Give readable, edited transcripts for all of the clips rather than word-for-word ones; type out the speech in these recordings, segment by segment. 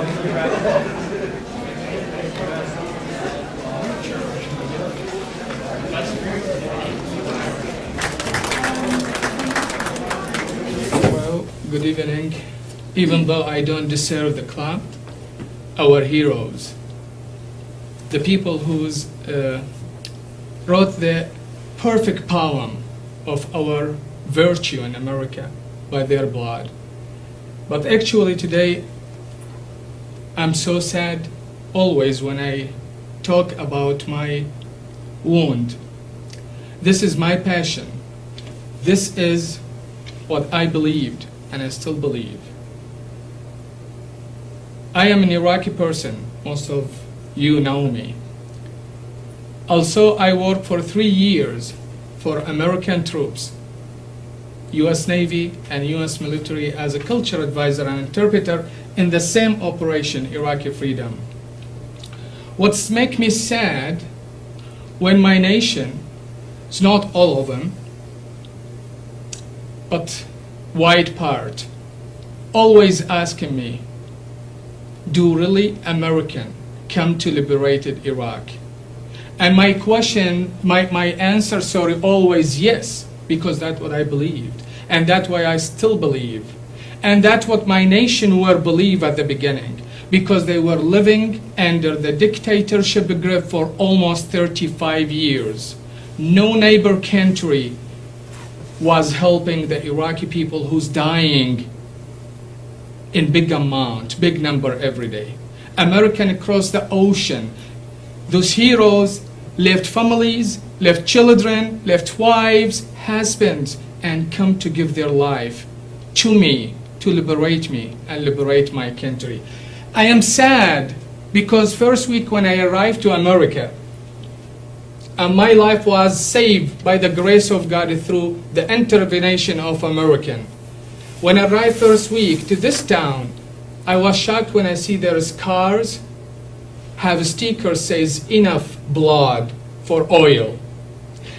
Well, good evening. Even though I don't deserve the clap, our heroes, the people who wrote the perfect poem of our virtue in America by their blood. But actually today, I'm so sad always when I talk about my wound. This is my passion. This is what I believed, and I still believe. I am an Iraqi person. Most of you know me. Also, I worked for 3 years for American troops, US Navy and US military as a culture advisor and interpreter in the same operation, Iraqi Freedom. What's make me sad when my nation, it's not all of them, but wide part, always asking me, do really American come to liberated Iraq? And my question, my answer, sorry, always yes, because that's what I believed. And that's why I still believe. And that's what my nation were believe at the beginning, because they were living under the dictatorship grip for almost 35 years. No neighbor country was helping the Iraqi people who's dying in big amount, big number every day. American across the ocean, those heroes left families, left children, left wives, husbands, and come to give their life to me, to liberate me and liberate my country. I am sad because first week when I arrived to America, my life was saved by the grace of God through the intervention of American. When I arrived first week to this town, I was shocked when I see there's cars have a sticker says enough blood for oil.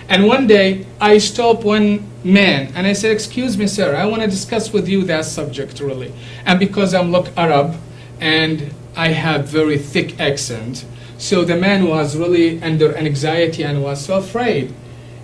And one day I stopped one man and I said, excuse me sir, I want to discuss with you that subject really. And because I'm look Arab and I have very thick accent, so the man was really under anxiety and was so afraid.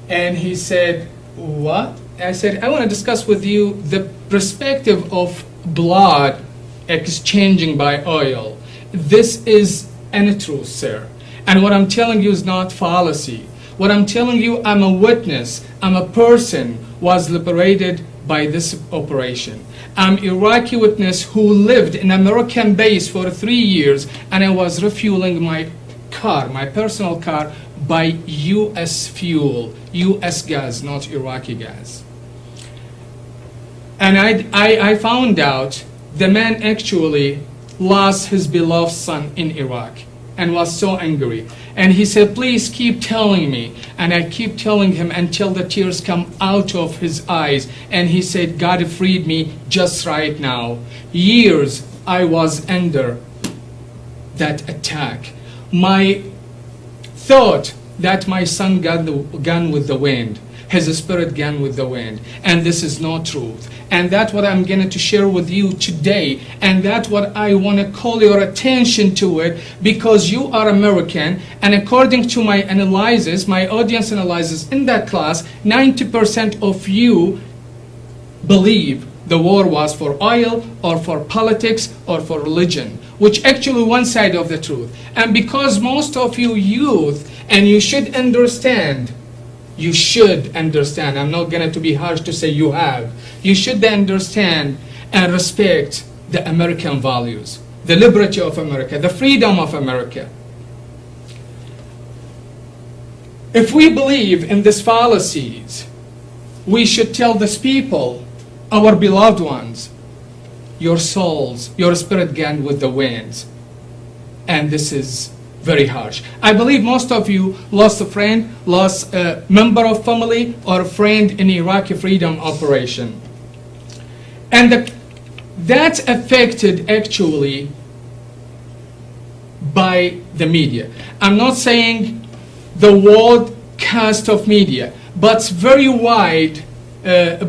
And he said, what? I said, I want to discuss with you the perspective of blood exchanging by oil. This is untruth, sir. And what I'm telling you is not fallacy. What I'm telling you, I'm a witness. I'm a person was liberated by this operation. I'm Iraqi witness who lived in American base for 3 years, and I was refueling my car, my personal car, by US fuel, US gas, not Iraqi gas. And I found out the man actually lost his beloved son in Iraq and was so angry. And he said, please keep telling me. And I keep telling him until the tears come out of his eyes. And he said, God freed me just right now. Years I was under that attack. My thought that my son got the gun with the wind, his spirit gone with the wind, and this is not truth. And that's what I'm going to share with you today, and that's what I want to call your attention to it, because you are American, and according to my analysis, my audience analysis in that class, 90% of you believe the war was for oil or for politics or for religion, which actually one side of the truth. And because most of you youth, and you should understand, I'm not going to be harsh to say you have, you should understand and respect the American values, the liberty of America, the freedom of America. If we believe in these fallacies, we should tell these people, our beloved ones, your souls, your spirit gone with the winds. And this is very harsh. I believe most of you lost a friend, lost a member of family, or a friend in Iraqi Freedom operation. And that's affected actually by the media. I'm not saying the broadcast of media, but very wide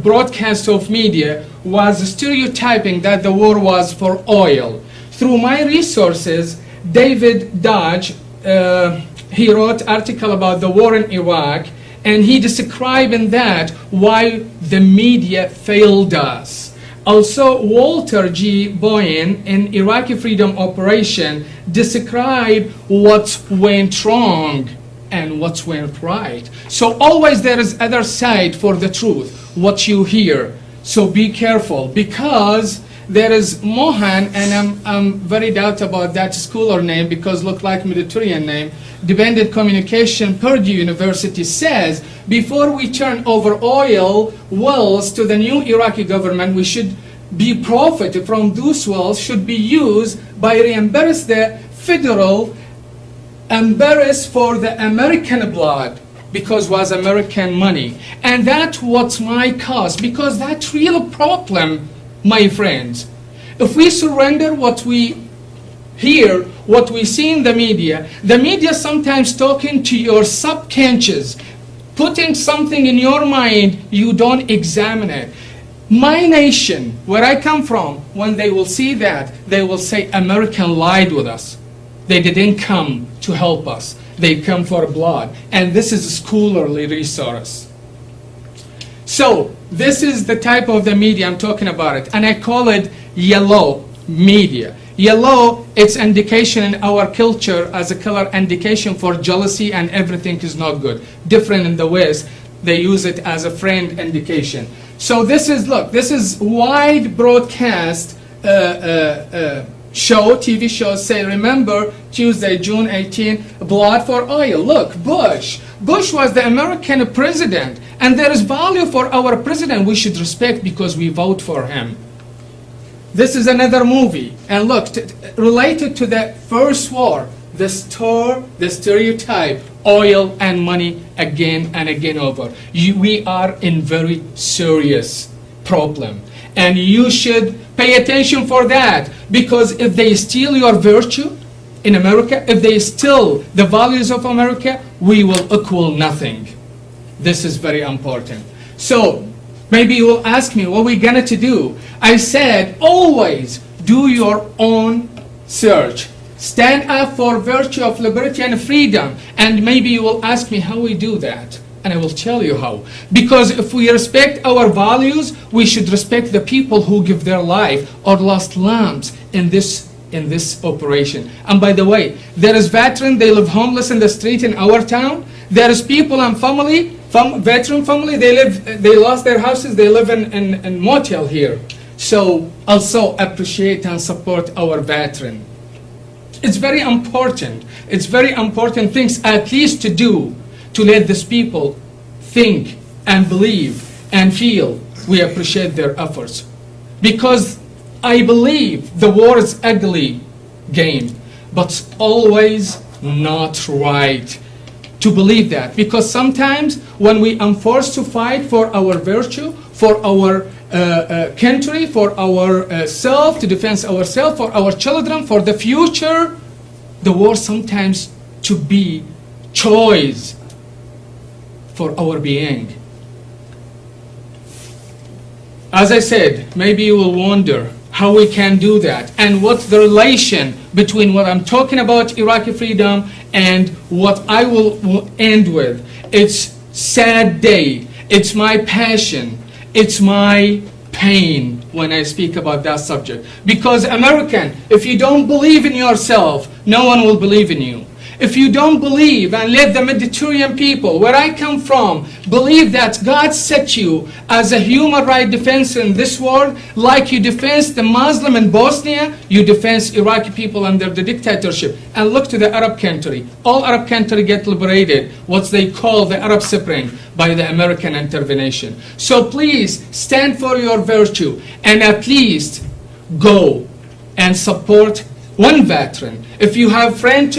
broadcast of media was stereotyping that the war was for oil. through my resources, David Dodge, he wrote article about the war in Iraq, and he described in that why the media failed us. Also, Walter G. Boyan in Iraqi Freedom Operation described what went wrong and what went right. So always there is other side for the truth, what you hear. So be careful, because there is Mohan, and I'm very doubt about that scholar name because look like Mediterranean name. Dependent Communication, Purdue University says, before we turn over oil wells to the new Iraqi government, we should be profit from those wells should be used by reimburse the federal embarrass for the American blood, because was American money. And that's what's my cause, because that's real problem, my friends. If we surrender what we hear, what we see in the media sometimes talking to your subconscious, putting something in your mind, you don't examine it. My nation, where I come from, when they will see that, they will say, American lied with us. They didn't come to help us. They come for blood. And this is a scholarly resource. So this is the type of the media I'm talking about it. And I call it yellow media. Yellow, it's indication in our culture as a color indication for jealousy and everything is not good. Different in the West, they use it as a friend indication. So this is, look, this is wide broadcast show, TV show, say, remember Tuesday, June 18, blood for oil. Look, Bush. Bush was the American president, and there is value for our president we should respect because we vote for him. This is another movie, and look, related to the first war, the stereotype, oil and money again and again over. We are in very serious problem, and you should pay attention for that, because if they steal your virtue in America, if they steal the values of America, we will equal nothing. This is very important. So maybe you will ask me, what are we going to do? I said, always do your own search. Stand up for virtue of liberty and freedom. And maybe you will ask me how we do that. And I will tell you how. Because if we respect our values, we should respect the people who give their life or lost lambs in this operation. And by the way, there is veteran, they live homeless in the street in our town. There is people and family, veteran family, they lost their houses, they live in motel here. So also appreciate and support our veteran. It's very important. It's very important things at least to do to let these people think and believe and feel we appreciate their efforts. Because I believe the war is ugly game, but always not right to believe that. Because sometimes when we are forced to fight for our virtue, for our country, for our self, to defend ourselves, for our children, for the future, the war sometimes to be choice for our being. As I said, maybe you will wonder how we can do that and what's the relation between what I'm talking about Iraqi freedom and what I will end with. It's sad day. It's my passion. It's my pain when I speak about that subject. Because American, if you don't believe in yourself, no one will believe in you. If you don't believe and let the Mediterranean people, where I come from, believe that God set you as a human right defense in this world, like you defense the Muslim in Bosnia, you defense Iraqi people under the dictatorship. And look to the Arab country. All Arab countries get liberated, what they call the Arab Spring, by the American intervention. So please stand for your virtue and at least go and support one veteran. If you have friends,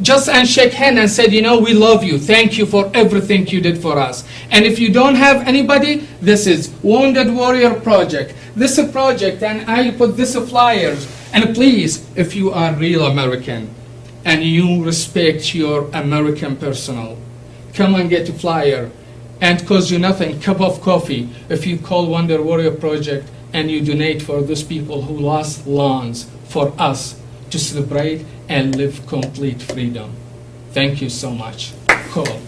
just shake hand and said, we love you. Thank you for everything you did for us. And if you don't have anybody, this is Wounded Warrior Project. This is a project, and I put this flyers. And please, if you are real American and you respect your American personnel, come and get a flyer and cost you nothing, cup of coffee. If you call Wounded Warrior Project, and you donate for those people who lost lands for us to celebrate and live complete freedom. Thank you so much. Cool.